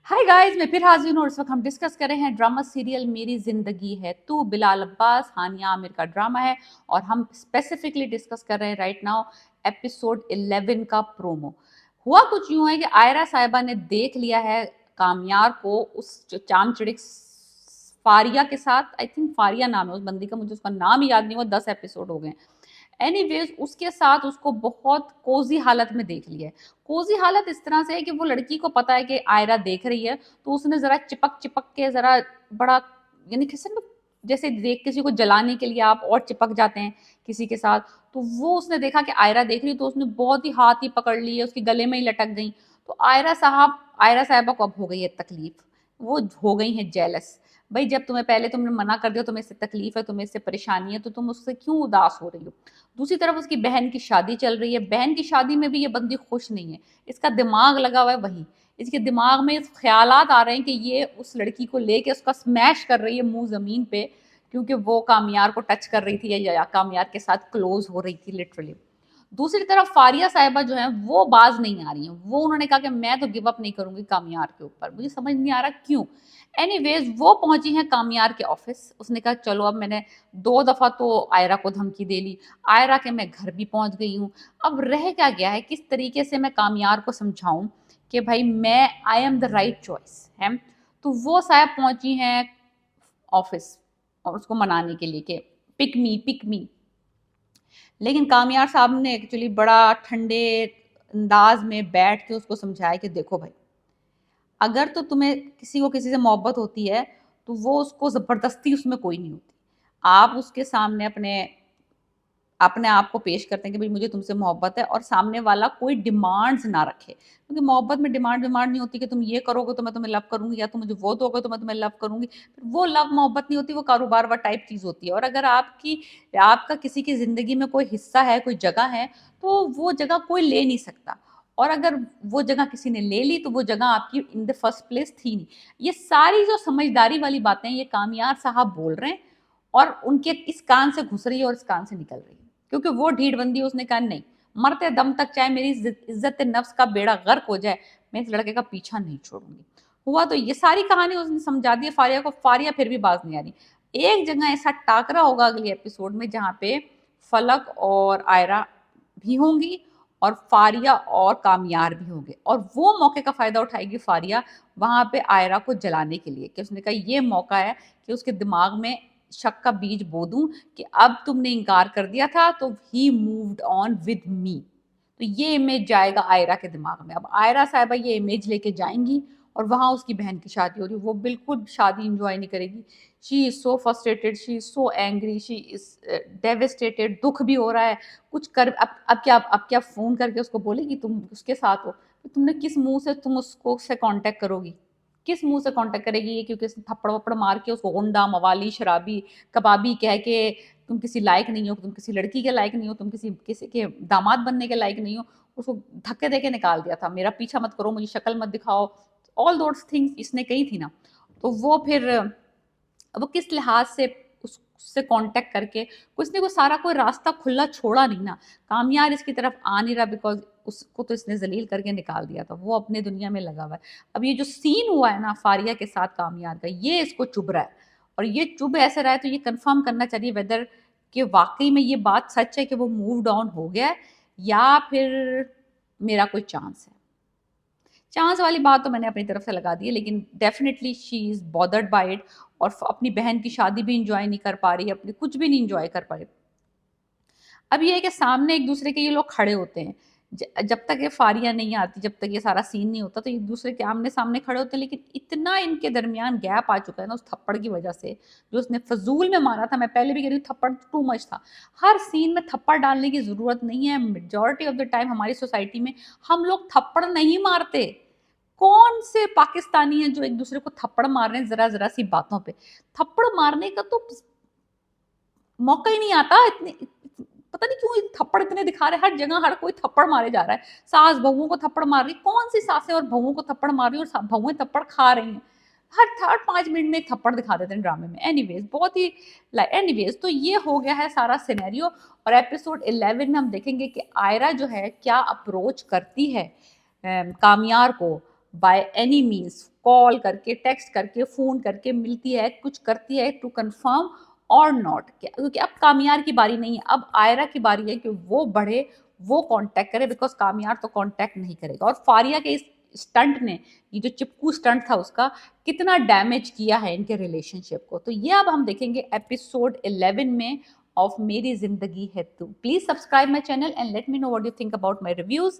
Hi guys, मैं फिर हाजिर हूँ और इस वक्त हम डिस्कस कर रहे हैं ड्रामा सीरियल मेरी जिंदगी है तू। बिलाल अब्बास, हानिया आमिर का ड्रामा है और हम स्पेसिफिकली डिस्कस कर रहे हैं राइट नाउ एपिसोड 11 का प्रोमो। हुआ कुछ यूं है कि आयरा साहिबा ने देख लिया है कामयार को उस चामचिड़िक फारिया के साथ। आई थिंक फारिया नाम है उस बंदी का, मुझे उसका नाम ही याद नहीं हुआ, 10 एपिसोड हो गए। एनीवेज उसके साथ उसको बहुत कोजी हालत में देख लिया है। कोजी हालत इस तरह से है कि वो लड़की को पता है कि आयरा देख रही है, तो उसने जरा चिपक चिपक के जरा बड़ा, यानी किसी को जैसे देख किसी को जलाने के लिए आप और चिपक जाते हैं किसी के साथ, तो वो उसने देखा कि आयरा देख रही है, तो उसने बहुत ही हाथ ही पकड़ लिए, उसके गले में ही लटक गई। तो आयरा साहबा को अब हो गई है तकलीफ, वो हो गई है जेलस। भाई जब तुम्हें पहले तुमने मना कर दिया, तुम्हें इससे तकलीफ है, तुम्हें इससे परेशानी है, तो तुम उससे क्यों उदास हो रही हो। दूसरी तरफ उसकी बहन की शादी चल रही है, बहन की शादी में भी ये बंदी खुश नहीं है, इसका दिमाग लगा हुआ है वहीं। इसके दिमाग में ख्यालात आ रहे हैं कि ये उस लड़की को लेके उसका स्मैश कर रही है मुंह जमीन पे, क्योंकि वो कामयार को टच कर रही थी या कामयार के साथ क्लोज हो रही थी लिटरली। दूसरी तरफ फारिया साहिबा जो है वो बाज नहीं आ रही है, वो उन्होंने कहा कि मैं तो गिव अप नहीं करूंगी कामयार के ऊपर, मुझे समझ नहीं आ रहा क्यों। एनीवेज वो पहुंची हैं कामयार के ऑफिस। उसने कहा चलो अब मैंने 2 दफा तो आयरा को धमकी दे ली, आयरा के मैं घर भी पहुंच गई हूँ, अब रह क्या गया है किस तरीके से मैं कामयार को समझाऊं कि भाई मैं I am the right choice है। तो वो साहब पहुंची हैं ऑफिस और उसको मनाने के लिए कि पिक मी। लेकिन कामयार साहब ने एक्चुअली बड़ा ठंडे अंदाज में बैठ के उसको समझाया कि देखो भाई, अगर तो तुम्हें किसी को किसी से मोहब्बत होती है तो वो उसको ज़बरदस्ती उसमें कोई नहीं होती। आप उसके सामने अपने अपने आप को पेश करते हैं कि भाई मुझे तुमसे मोहब्बत है, और सामने वाला कोई डिमांड्स ना रखे, क्योंकि मोहब्बत में डिमांड डिमांड नहीं होती कि तुम ये करोगे तो मैं तुम्हें लव करूंगी या तुम मुझे वो दोगे तो मैं तुम्हें लव करूंगी। वो लव मोहब्बत नहीं होती, वो कारोबार व टाइप चीज़ होती है। और अगर आपका किसी की ज़िंदगी में कोई हिस्सा है, कोई जगह है, तो वो जगह कोई ले नहीं सकता। और अगर वो जगह किसी ने ले ली तो वो जगह आपकी इन द फर्स्ट प्लेस थी नहीं। ये सारी जो समझदारी वाली बातें ये कामयार साहब बोल रहे हैं, और उनके इस कान से घुस रही है और इस कान से निकल रही है, क्योंकि वो ढीठ बंदी। उसने कहा नहीं, मरते दम तक चाहे मेरी इज्जत नफ्स का बेड़ा गर्क हो जाए, मैं इस लड़के का पीछा नहीं छोड़ूंगी। हुआ तो ये सारी कहानी उसने समझा दी फारिया को। फारिया फिर भी बाज नहीं आ रही। एक जगह ऐसा टाकरा होगा अगले एपिसोड में जहाँ पे फलक और आयरा भी होंगी और फारिया और कामयार भी होंगे, और वो मौके का फायदा उठाएगी फारिया वहां पे आयरा को जलाने के लिए, कि उसने कहा ये मौका है कि उसके दिमाग में शक का बीज बो दूं कि अब तुमने इनकार कर दिया था तो ही मूव्ड ऑन विद मी। तो ये इमेज जाएगा आयरा के दिमाग में। अब आयरा साहिबा ये इमेज लेके जाएंगी और वहां उसकी बहन की शादी हो रही है, वो बिल्कुल शादी इंजॉय नहीं करेगी। She is so frustrated, she is so angry, she is devastated, दुख भी हो रहा है। कुछ कर अब क्या फोन करके उसको बोलेगी तुम उसके साथ हो, तो तुमने किस मुंह से तुम उसको से कांटेक्ट करोगी, किस मुंह से कांटेक्ट करेगी ये, क्योंकि उसने थप्पड़ वप्पड़ मार के उसको गुंडा मवाली शराबी कबाबी कह के तुम किसी लायक नहीं हो, तुम किसी लड़की के लायक नहीं हो, तुम किसी किसी के दामाद बनने के लायक नहीं हो, उसको धक्के दे के निकाल दिया था। मेरा पीछा मत करो, मुझे शक्ल मत दिखाओ, ऑल दोस थिंग्स इसने कही थी ना। तो वो फिर अब वो किस लिहाज से उससे कांटेक्ट करके कुछ ने को सारा कोई रास्ता खुला छोड़ा नहीं ना। कामयार इसकी तरफ आ नहीं रहा, बिकॉज उसको तो इसने जलील करके निकाल दिया था, वो अपने दुनिया में लगा हुआ है। अब ये जो सीन हुआ है ना फारिया के साथ कामयार का, ये इसको चुभ रहा है, और ये चुभ ऐसे रहा है तो ये कंफर्म करना चाहिए वेदर कि वाकई में ये बात सच है कि वो मूव्ड ऑन हो गया है, या फिर मेरा कोई चांस है। चांस वाली बात तो मैंने अपनी तरफ से लगा दी है, लेकिन definitely she is bothered by it, और अपनी बहन की शादी भी इंजॉय नहीं कर पा रही, अपनी कुछ भी नहीं इंजॉय कर पा रही। अब ये है कि सामने एक दूसरे के ये लोग खड़े होते हैं। जब तक ये फारिया नहीं आती, जब तक ये सारा सीन नहीं होता, तो एक दूसरे के आमने सामने खड़े होते हैं, लेकिन इतना इनके दरमियान गैप आ चुका है ना उस थप्पड़ की वजह से जो उसने फजूल में मारा था। मैं पहले भी कह रही हूँ थप्पड़ टू मच था। हर सीन में थप्पड़ डालने की जरूरत नहीं है। मेजोरिटी ऑफ द टाइम हमारी सोसाइटी में हम लोग थप्पड़ नहीं मारते। कौन से पाकिस्तानी हैं जो एक दूसरे को थप्पड़ मार रहे हैं जरा जरा सी बातों पे। थप्पड़ मारने का तो मौका ही नहीं आता। इतने पता नहीं क्यों थप्पड़ इतने दिखा रहे हैं, हर जगह हर कोई थप्पड़ मारे जा रहा है। सास बहुओं को थप्पड़ मार रही, कौन सी सासें और बहुओं को थप्पड़ मार रही और बहुएं थप्पड़ खा रही हैं। हर थर्ड 5 मिनट में एक थप्पड़ दिखा देते हैं ड्रामे में। एनीवेज बहुत ही एनीवेज तो ये हो गया है सारा सिनेरियो। और एपिसोड 11 में हम देखेंगे कि आयरा जो है क्या अप्रोच करती है कामयार को, बाय एनी मीन्स, कॉल करके, टेक्स्ट करके, फोन करके मिलती है, कुछ करती है टू कंफर्म और नॉट, क्योंकि अब कामियार की बारी नहीं है, अब आयरा की बारी है कि वो बढ़े, वो कांटेक्ट करे, बिकॉज कामियार तो कांटेक्ट नहीं करेगा। और फारिया के इस स्टंट ने, ये जो चिपकू स्टंट था उसका, कितना डैमेज किया है इनके रिलेशनशिप को। तो ये अब हम देखेंगे एपिसोड 11 में ऑफ मेरी जिंदगी है तू। Please subscribe my channel and let me know what you think about my reviews.